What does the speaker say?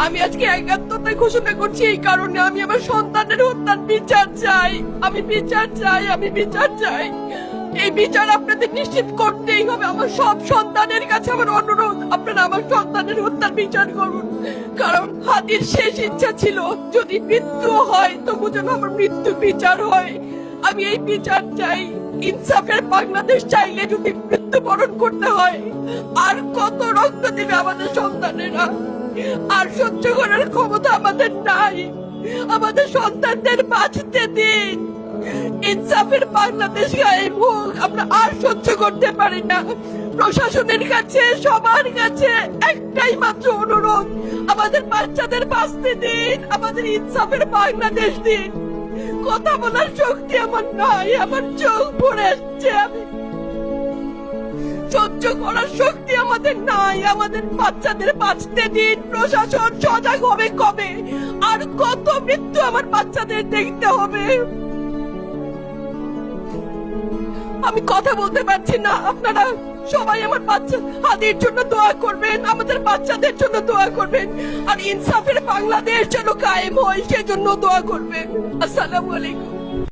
আমি আজকে একাত্মতা ঘোষণা করছি এই কারণে, আমি আমার সন্তানের হত্যার বিচার চাই। আমি বিচার চাই, আমি বিচার চাই। এই বিচার আপনাদের নিশ্চিত করতেই হবে। আমার সব সন্তানের কাছে আমার অনুরোধ, আপনারা আমার সন্তানের হত্যার বিচার করুন। কারণ হাদির শেষ ইচ্ছা ছিল যদি মৃত্যু হয় তবু যেন আমার মৃত্যু বিচার হয়। আমি এই বিচার চাই। ইনসাফের বাংলাদেশ চাইলে যদি মৃত্যুবরণ করতে হয়, আর কত রক্ত দেবে আমাদের সন্তানেরা? আর সহ্য করার ক্ষমতা আমাদের নাই। আমাদের সন্তানদের বাঁচতে দিন। ইনসাফের বাংলাদেশ গায়েব হোক। আমরা আর সহ্য করতে পারি না। প্রশাসনের কাছে, সবার কাছে একটাই মাত্র অনুরোধ, আমাদের বাচ্চাদের বাঁচতে দিন, আমাদের ইনসাফের বাংলাদেশ দিন। কথা বলার শক্তি আমার নাই, আমার চোখ ভরে আসছে। আমি সহ্য করার শক্তি আমাদের নাই। আমাদের বাচ্চাদের বাঁচতে দিন। প্রশাসন সজাগ হবে কবে? আর কত মৃত্যু আমার বাচ্চাদের দেখতে হবে? আমি কথা বলতে পারছি না। আপনারা সবাই আমার বাচ্চা হাদির জন্য দোয়া করবেন, আমাদের বাচ্চাদের জন্য দোয়া করবেন, আর ইনসাফের বাংলাদেশ যেন কায়েম হয় সেজন্য দোয়া করবেন। আসসালামু আলাইকুম।